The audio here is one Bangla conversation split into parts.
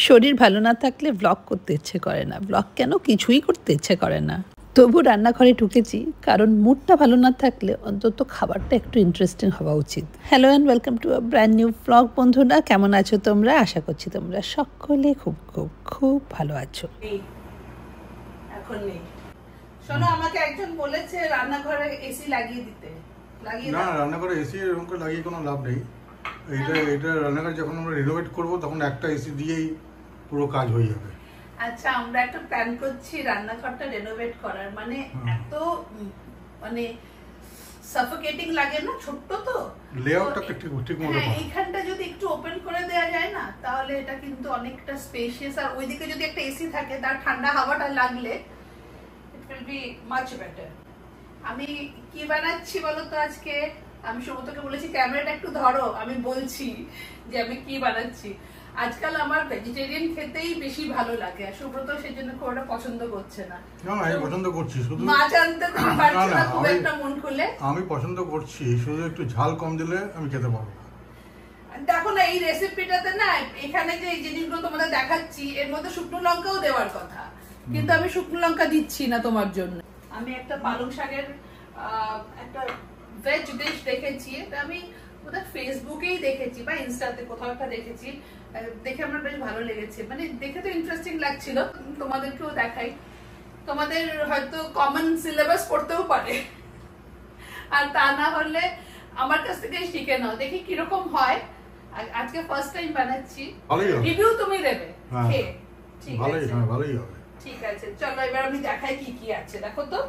শরীর ভালো না থাকলে ব্লগ করতে ইচ্ছে করে না, ব্লগ কেন কিছুই করতে ইচ্ছে করে না। তবু রান্নাঘরে ঢুকেছি, কারণ মুডটা ভালো না থাকলে অন্তত খাবারটা একটু ইন্টারেস্টিং হওয়া উচিত। Hello and welcome to a brand new blog. বন্ধুরা, কেমন আছো তোমরা? আশা করছি তোমরা সকলে খুব খুব খুব ভালো আছো। এখন নেই। শোনো, আমাকে একজন বলেছে রান্নাঘরে এসি লাগিয়ে দিতে। না, রান্নাঘরে এসি এরকম করে লাগিয়ে কোনো লাভ নেই। এটা রান্নাঘর যখন আমরা রিনোভেট করব তখন একটা এসি দিয়েই পুরো কাজ হয়ে যাবে। আচ্ছা, আমরা একটা প্ল্যান করছি রান্নাঘরটা রিনোভেট করার। মানে এত সাফোকেটিং লাগে না, ছোট্ট তো লেআউটটা ঠিক মতো এইখানটা যদি একটু ওপেন করে দেওয়া যায় না, তাহলে এটা কিন্তু অনেকটা স্পেশিয়াস। আর ওইদিকে যদি একটা এসি থাকে, তার ঠান্ডা হাওয়াটা লাগলে it will be much better. আমি কি বানাচ্ছি বলো তো আজকে? আমি সুব্রতকে বলেছি ক্যামেরাটা একটু ধরো, আমি বলছি যে আমি কি বানাচ্ছি। আজকাল আমার ভেজিটেরিয়ান খেতেই বেশি ভালো লাগে, আর সুব্রত সেজন্য খুব একটা পছন্দ করছে না। না, আমি পছন্দ করছি, শুধু মাছ আনতে তুমি পারছো না খুব একটা মন খুলে। আমি পছন্দ করছি, শুধু একটু ঝাল কম দিলে আমি খেতে পারবো না। দেখো না, এই রেসিপিটাতে না, এখানে যে এই জিনিসগুলো তোমাদের দেখাচ্ছি এর মধ্যে শুকনো লঙ্কাও দেওয়ার কথা, কিন্তু আমি শুকনো লঙ্কা দিচ্ছি না তোমার জন্য। আমি একটা পালং শাকের একটা ভেজ ডিশ দেখেছি, এটা আমি কোথাও ফেসবুকেই দেখেছি বা ইনস্টাতে কোথাও একটা দেখেছি, দেখে আমার বেশ ভালো লেগেছে। মানে দেখে তো ইন্টারেস্টিং লাগছিল, তোমাদেরকেও দেখাই। তোমাদের হয়তো কমন সিলেবাস পড়তেও পারে, আর তা না হলে আমার কাছ থেকে শিখে নাও, দেখি কিরকম হয়। আজকে ফার্স্ট টাইম বানাচ্ছি, রিভিউ তুমি দেবে। ঠিক আছে, ভালোই হবে। ঠিক আছে, চলো এবার আমি দেখাই কি কি আছে। দেখো তো,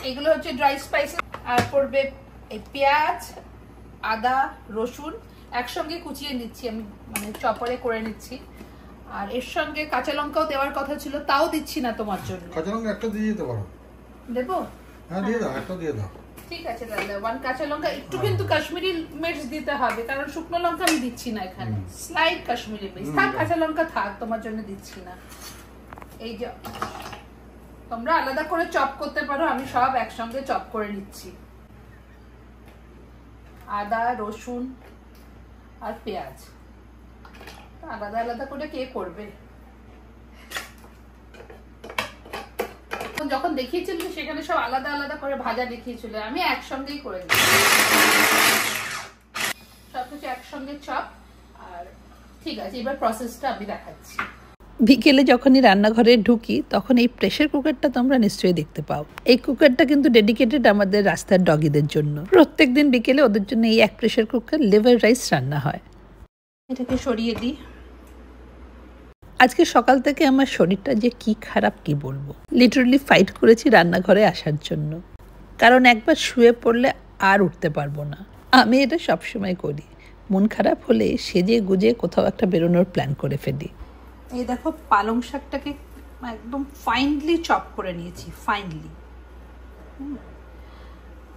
এগুলো হচ্ছে ড্রাই স্পাইসেস, আর পড়বে এই পেঁয়াজ, আদা, রসুন একসঙ্গে কুচিয়ে নিচ্ছি আমি, মানে চপারে করে নিচ্ছি। আর এর সঙ্গে কাঁচা লঙ্কাও দেওয়ার কথা ছিল, তাও দিচ্ছি না তোমার জন্য। কাঁচা লঙ্কা একটা দিয়ে দিতে পারো। দেবো? হ্যাঁ, দিয়ে দাও, একটা দিয়ে দাও। ঠিক আছে দাদা, 1 কাঁচা লঙ্কা। একটু কিন্তু কাশ্মীরি মির্চ দিতে হবে, কারণ শুকনো লঙ্কা আমি দিচ্ছি না এখানে। স্লাইড কাশ্মীরি মির্চ থাক, কাঁচা লঙ্কা থাক, তোমার জন্য দিচ্ছি না। এই যে তোমরা আলাদা করে চপ করতে পারো, আমি সব একসঙ্গে চপ করে নিচ্ছি। আদা, রসুন আর পেঁয়াজ আলাদা আলাদা করে কে করবে? যখন দেখিয়েছিল সেখানে সব আলাদা আলাদা করে ভাজা দেখিয়েছিল, আমি একসঙ্গেই করে দিই সবকিছু একসঙ্গে চপ। আর ঠিক আছে, এবার প্রসেসটা আমি দেখাচ্ছি। বিকেলে যখনই রান্নাঘরে ঢুকি তখন এই প্রেসার কুকারটা তোমরা নিশ্চয়ই দেখতে পাও। এই কুকারটা কিন্তু ডেডিকেটেড আমাদের রাস্তার ডগিদের জন্য। প্রত্যেকদিন বিকেলে ওদের জন্য এই এক প্রেসার কুকার লিভার রাইস রান্না হয়। এটাকে সরিয়ে দিই। আজকে সকাল থেকে আমার শরীরটা যে কি খারাপ কি বলবো। লিটারালি ফাইট করেছি রান্নাঘরে আসার জন্য, কারণ একবার শুয়ে পড়লে আর উঠতে পারবো না। আমি এটা সবসময় করি, মন খারাপ হলে সেজে গুজে কোথাও একটা বেরোনোর প্ল্যান করে ফেলি। এই দেখো, পালং শাকটাকে একদম ফাইনলি চপ করে নিয়েছি, ফাইনলি।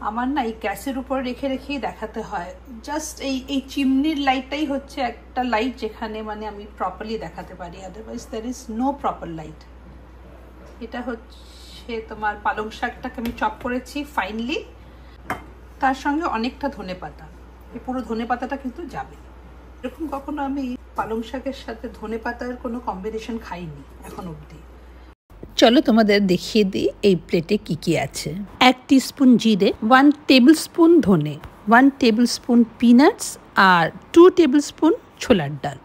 আমার না এই গ্যাসের উপর রেখে রেখেই দেখাতে হয়। জাস্ট এই চিমনির লাইটটাই হচ্ছে একটা লাইট যেখানে মানে আমি প্রপারলি দেখাতে পারি, otherwise there is no proper light. এটা হচ্ছে তোমার পালং শাকটাকে আমি চপ করেছি ফাইনলি, তার সঙ্গে অনেকটা ধনেপাতা। এই পুরো ধনেপাতাটা কিন্তু যাবে। এরকম কখনো আমি পালং শাকের সাথে ধনেপাতার কোনো কম্বিনেশন খাইনি এখন অবধি। চলো তোমাদের দেখিয়ে দিই এই প্লেটে কি কি আছে। 1 টিস্পুন জিরে, 1 টেবিল স্পুন ধনে, 1 টেবিল স্পুন পিনাটস আর 2 টেবিল স্পুন ছোলার ডাল।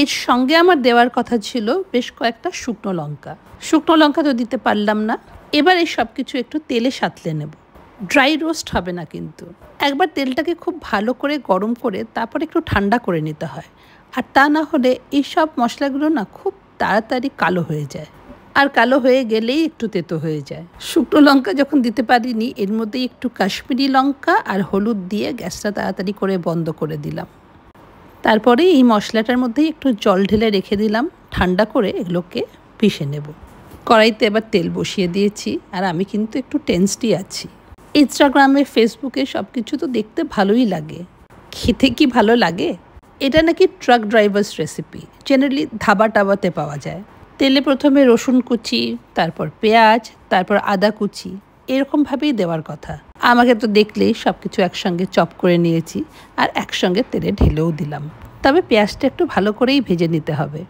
এর সঙ্গে আমার দেওয়ার কথা ছিল বেশ কয়েকটা শুকনো লঙ্কা। শুকনো লঙ্কা তো দিতে পারলাম না। এবার এই সব কিছু একটু তেলে সাঁতলে নেব। ড্রাই রোস্ট হবে না কিন্তু। একবার তেলটাকে খুব ভালো করে গরম করে তারপর একটু ঠান্ডা করে নিতে হয়, আর তা না হলে এই সব মশলাগুলো না খুব তাড়াতাড়ি কালো হয়ে যায়, আর কালো হয়ে গেলেই একটু তেতো হয়ে যায়। শুকনো লঙ্কা যখন দিতে পারিনি, এর মধ্যে একটু কাশ্মীরি লঙ্কা আর হলুদ দিয়ে গ্যাসটা তাড়াতাড়ি করে বন্ধ করে দিলাম। তারপরে এই মশলাটার মধ্যেই একটু জল ঢেলে রেখে দিলাম, ঠান্ডা করে এগুলোকে পিষে নেব। কড়াইতে এবার তেল বসিয়ে দিয়েছি, আর আমি কিন্তু একটু টেন্সডই আছি। ইনস্টাগ্রামে, ফেসবুকে সব কিছু তো দেখতে ভালোই লাগে, খেতে কি ভালো লাগে? এটা নাকি truck drivers recipe, generally dhaba টাবাতে পাওয়া যায়। তেলে প্রথমে রসুন কুচি, তারপর পেঁয়াজ, তারপর আদা কুচি, এরকমভাবেই দেওয়ার কথা। আমাকে তো দেখলেই সব কিছু একসঙ্গে চপ করে নিয়েছি, আর একসঙ্গে তেলে ঢেলেও দিলাম। তবে পেঁয়াজটা একটু ভালো করেই ভেজে নিতে হবে।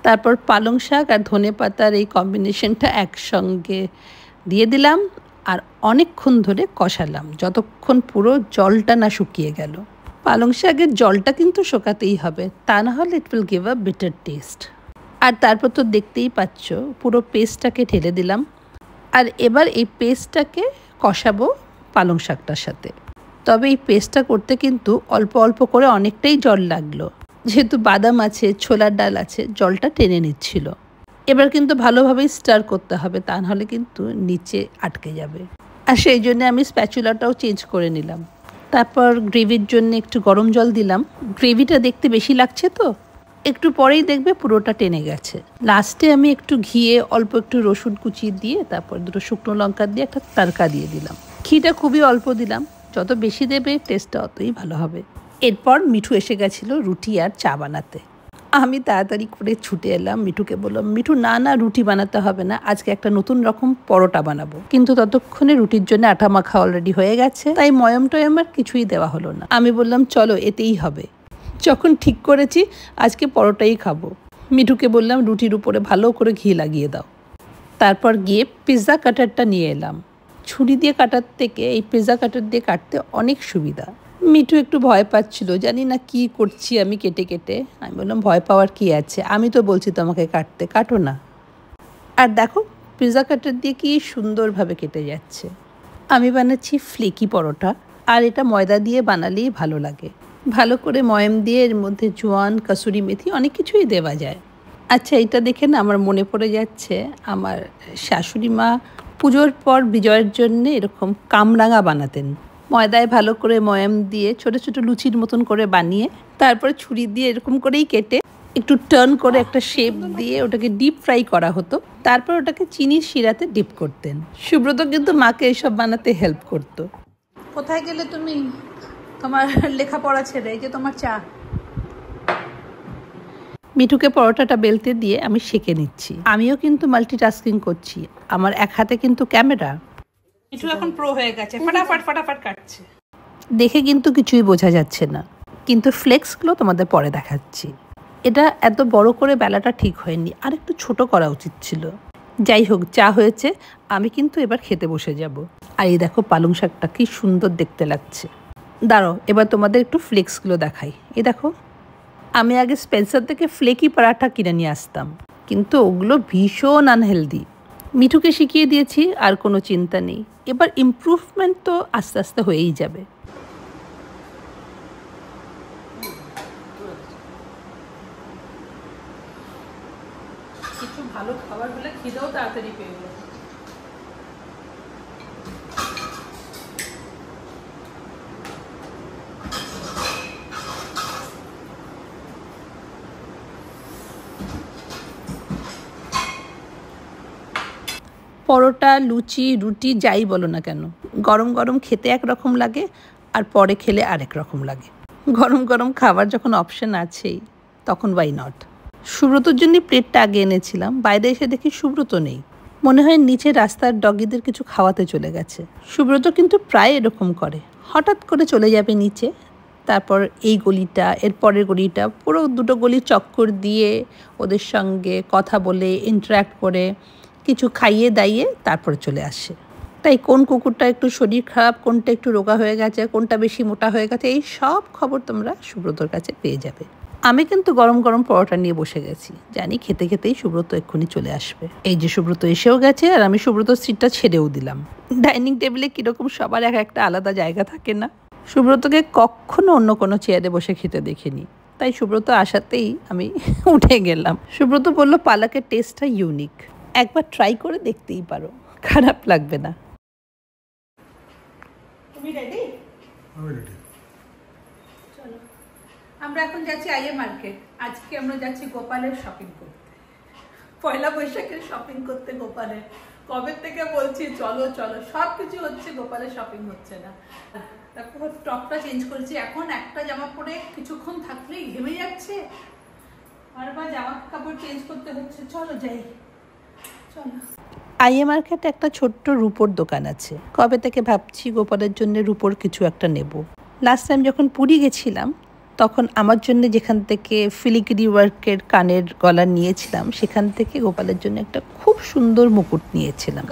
তারপর পালং শাক আর ধনেপাতার এই কম্বিনেশনটা একসঙ্গে দিয়ে দিলাম আর অনেকক্ষণ ধরে কষালাম, যতক্ষণ পুরো জলটা না শুকিয়ে গেল। পালং শাকের জলটা কিন্তু শুকাতেই হবে, তা না হলে it will give a bitter taste. আর তারপর তো দেখতেই পাচ্ছ পুরো পেস্টটাকে ঢেলে দিলাম। আর এবার এই পেস্টটাকে কষাবো পালং শাকটার সাথে। তবে এই পেস্টটা করতে কিন্তু অল্প অল্প করে অনেকটাই জল লাগলো, যেহেতু বাদাম আছে, ছোলার ডাল আছে, জলটা টেনে নিচ্ছিল। এবার কিন্তু ভালোভাবেই স্টার করতে হবে, তা নাহলে কিন্তু নিচে আটকে যাবে। আর সেই জন্য আমি স্প্যাচুলাটাও চেঞ্জ করে নিলাম। তারপর গ্রেভির জন্য একটু গরম জল দিলাম। গ্রেভিটা দেখতে বেশি লাগছে তো, একটু পরেই দেখবে পুরোটা টেনে গেছে। লাস্টে আমি একটু ঘিয়ে অল্প একটু রসুন কুচি দিয়ে তারপর 2 শুকনো লঙ্কা দিয়ে একটা তড়কা দিয়ে দিলাম। ঘিটা খুবই অল্প দিলাম, যত বেশি দেবে টেস্টটা অতই ভালো হবে। এরপর মিঠু এসে গেছিলো রুটি আর চা বানাতে। আমি তাড়াতাড়ি করে ছুটে এলাম, মিঠুকে বললাম, মিঠু না রুটি বানাতে হবে না, আজকে একটা নতুন রকম পরোটা বানাবো। কিন্তু ততক্ষণে রুটির জন্য আটা মাখা অলরেডি হয়ে গেছে, তাই ময়ম টয়ম আর কিছুই দেওয়া হলো না। আমি বললাম চলো এতেই হবে। যখন ঠিক করেছি আজকে পরোটাই খাবো, মিঠুকে বললাম রুটির উপরে ভালো করে ঘি লাগিয়ে দাও। তারপর গিয়ে পিৎজা কাটারটা নিয়ে এলাম। ছুরি দিয়ে কাটার থেকে এই পিৎজা কাটার দিয়ে কাটতে অনেক সুবিধা। মিঠু একটু ভয় পাচ্ছিল, জানি না কি করছি আমি কেটে কেটে। আমি বললাম ভয় পাওয়ার কি আছে, আমি তো বলছি তোমাকে কাটতে, কাটো না। আর দেখো পিৎজা কাটার দিয়ে কি সুন্দরভাবে কেটে যাচ্ছে। আমি বানাচ্ছি ফ্লেকি পরোটা, আর এটা ময়দা দিয়ে বানালেই ভালো লাগে। ভালো করে ময়ম দিয়ে এর মধ্যে জোয়ান, কাসুরি মেথি অনেক কিছুই দেওয়া যায়। আচ্ছা, এটা দেখে না আমার মনে পড়ে যাচ্ছে আমার শাশুড়ি মা পুজোর পর বিজয়ের জন্য এরকম কামরাঙা বানাতেন। ময়দায় ভালো করে ময়ম দিয়ে ছোট ছোট লুচির মতন করে বানিয়ে তারপরে ছুরি দিয়ে এরকম করেই কেটে একটু টার্ন করে একটা শেপ দিয়ে ওটাকে ডিপ ফ্রাই করা হতো। তারপর ওটাকে চিনির শিরাতে ডিপ করতেন। সুব্রত কিন্তু মাকে এসব বানাতে হেল্প করতো। কোথায় গেলে তুমি? তোমার লেখাপড়া ছেড়ে, এই যে তোমার চা। মিঠুকে পরোটাটা বেলতে দিয়ে আমি সেঁকে নিচ্ছি। আমিও কিন্তু মাল্টিটাস্কিং করছি, আমার এক হাতে কিন্তু ক্যামেরা। মিঠু এখন প্রো হয়ে গেছে, ফটাফট ফটাফট কাটছে। দেখে কিন্তু কিছুই বোঝা যাচ্ছে না, কিন্তু ফ্লেক্সগুলো তোমাদের পরে দেখাচ্ছি। এটা এত বড় করে বেলাটা ঠিক হয়নি, আর একটু ছোট করা উচিত ছিল। যাই হোক, চা হয়েছে, আমি কিন্তু এবার খেতে বসে যাব। আর এই দেখো পালং শাকটা কি সুন্দর দেখতে লাগছে। দাঁড়াও, এবার তোমাদের একটু ফ্লেক্সগুলো দেখাই। এই দেখো, আমি আগে স্পেন্সার থেকে ফ্লেকি পরাঠা কিনে নিয়ে আসতাম, কিন্তু ওগুলো ভীষণ আনহেলদি। মিঠুকে শিখিয়ে দিয়েছি, আর কোনো চিন্তা নেই। এবার ইমপ্রুভমেন্ট তো আস্তে আস্তে হয়েই যাবে। কিছু ভালো খাবার হলে খিদেও তাড়াতাড়ি পেয়ে গেল। পরোটা, লুচি, রুটি যাই বলো না কেন, গরম গরম খেতে একরকম লাগে, আর পরে খেলে আরেক রকম লাগে। গরম গরম খাবার যখন অপশন আছেই, তখন ওয়াই নট। সুব্রতর জন্য প্লেটটা আগে এনেছিলাম, বাইরে এসে দেখি সুব্রত নেই। মনে হয় নিচে রাস্তার ডগিদের কিছু খাওয়াতে চলে গেছে। সুব্রত কিন্তু প্রায় এরকম করে, হঠাৎ করে চলে যাবে নিচে, তারপর এই গলিটা, এর পরের গলিটা, পুরো 2টো গলি চক্কর দিয়ে ওদের সঙ্গে কথা বলে ইন্টারাক্ট করে কিছু খাইয়ে দাইয়ে তারপরে চলে আসে। তাই কোন কুকুরটা একটু শরীর খারাপ, কোনটা একটু রোগা হয়ে গেছে, কোনটা বেশি মোটা হয়ে গেছে, এই সব খবর তোমরা সুব্রতর কাছে পেয়ে যাবে। আমি কিন্তু গরম গরম পরোটা নিয়ে বসে গেছি, জানি খেতে খেতেই সুব্রত এক্ষুনি চলে আসবে। এই যে সুব্রত এসেও গেছে, আর আমি সুব্রতর সিটটা ছেড়েও দিলাম। ডাইনিং টেবিলে কীরকম সবার একটা আলাদা জায়গা থাকে না? সুব্রতকে কখনো অন্য কোনো চেয়ারে বসে খেতে দেখিনি, তাই সুব্রত আসাতেই আমি উঠে গেলাম। সুব্রত বলল পালাকের টেস্টটা ইউনিক, একবার ট্রাই করে দেখতেই পারো, খারাপ লাগবে না। তুমি রেডি? আমি রেডি। চলো, আমরা এখন যাচ্ছি আইএ মার্কেট। আজকে আমরা যাচ্ছি গোপালের শপিং করতে, পয়লা বৈশাখের শপিং করতে গোপালের। কবে থেকে বলছি চলো চলো, সব কিছু হচ্ছে, গোপালের শপিং হচ্ছে না। তারপর টপটা চেঞ্জ করেছি, এখন একটা জামা পরে কিছুক্ষণ থাকলেই ঘেমে যাচ্ছে, বারবার জামা কাপড় চেঞ্জ করতে হচ্ছে। চলো যাই। আইএ মার্কেটে একটা ছোট্ট রূপোর দোকান আছে। কবে থেকে ভাবছি গোপালের জন্য রূপোর কিছু একটা নেব। লাস্ট টাইম যখন পুরী গেছিলাম, তখন আমার জন্য যেখান থেকে ফিলিগ্রি ওয়ার্কের কানের গলা নিয়েছিলাম, সেখান থেকে গোপালের জন্য একটা খুব সুন্দর মুকুট নিয়েছিলাম।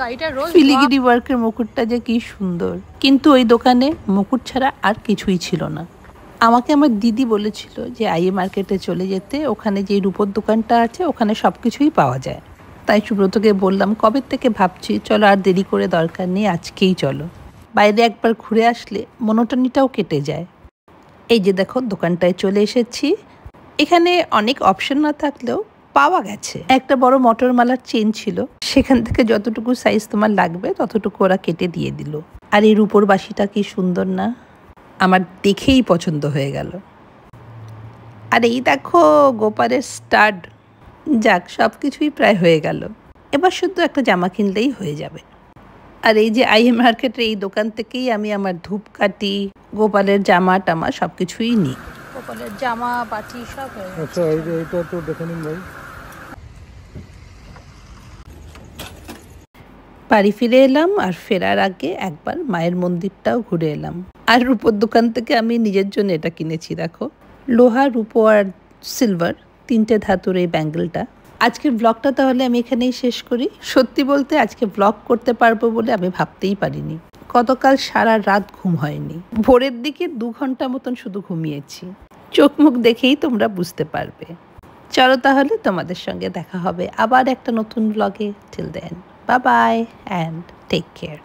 ফিলিগ্রি ওয়ার্কের মুকুটটা যে কি সুন্দর, কিন্তু ওই দোকানে মুকুট ছাড়া আর কিছুই ছিল না। আমাকে আমার দিদি বলেছিল যে আইএ মার্কেটে চলে যেতে, ওখানে যে রূপোর দোকানটা আছে ওখানে সব কিছুই পাওয়া যায়। তাই সুব্রতকে বললাম, কবে থেকে ভাবছি, চলো আর দেরি করে দরকার নেই, আজকেই চলো। বাইরে একবার ঘুরে আসলে মনোটনিটাও কেটে যায়। এই যে দেখো, দোকানটায় চলে এসেছি। এখানে অনেক অপশন না থাকলেও পাওয়া গেছে। একটা বড় মটরমালার চেন ছিল, সেখান থেকে যতটুকু সাইজ তোমার লাগবে ততটুকু ওরা কেটে দিয়ে দিল। আর এই রূপোর বাঁশিটা কি সুন্দর না, আমার দেখেই পছন্দ হয়ে গেল। আর এই দেখো গোপালের স্টাড। যাক, সব কিছুই প্রায় হয়ে গেল, এবার শুধু একটা জামা কিনলেই হয়ে যাবে। আর এই যে আইএ মার্কেটের এই দোকান থেকেই আমি আমার ধূপকাঠি, গোপালের জামা টামা সব কিছুই নিই। গোপালের জামা বাটি সব হয়ে গেছে। আচ্ছা, এইটা তো দেখে নিন ভাই। বাড়ি ফিরে এলাম, আর ফেরার আগে একবার মায়ের মন্দিরটাও ঘুরে এলাম। আর রূপোর দোকান থেকে আমি নিজের জন্য এটা কিনেছি, দেখো, লোহা, রূপো আর সিলভার, 3টে ধাতুর এই ব্যাঙ্গেলটা। আজকের ব্লগটা তাহলে আমি এখানেই শেষ করি। সত্যি বলতে আজকে ব্লগ করতে পারবো বলে আমি ভাবতেই পারিনি। গতকাল সারা রাত ঘুম হয়নি, ভোরের দিকে 2 ঘন্টা মতন শুধু ঘুমিয়েছি। চোখ মুখ দেখেই তোমরা বুঝতে পারবে। চলো তাহলে, তোমাদের সঙ্গে দেখা হবে আবার একটা নতুন ব্লগে। Till then, bye bye and take care.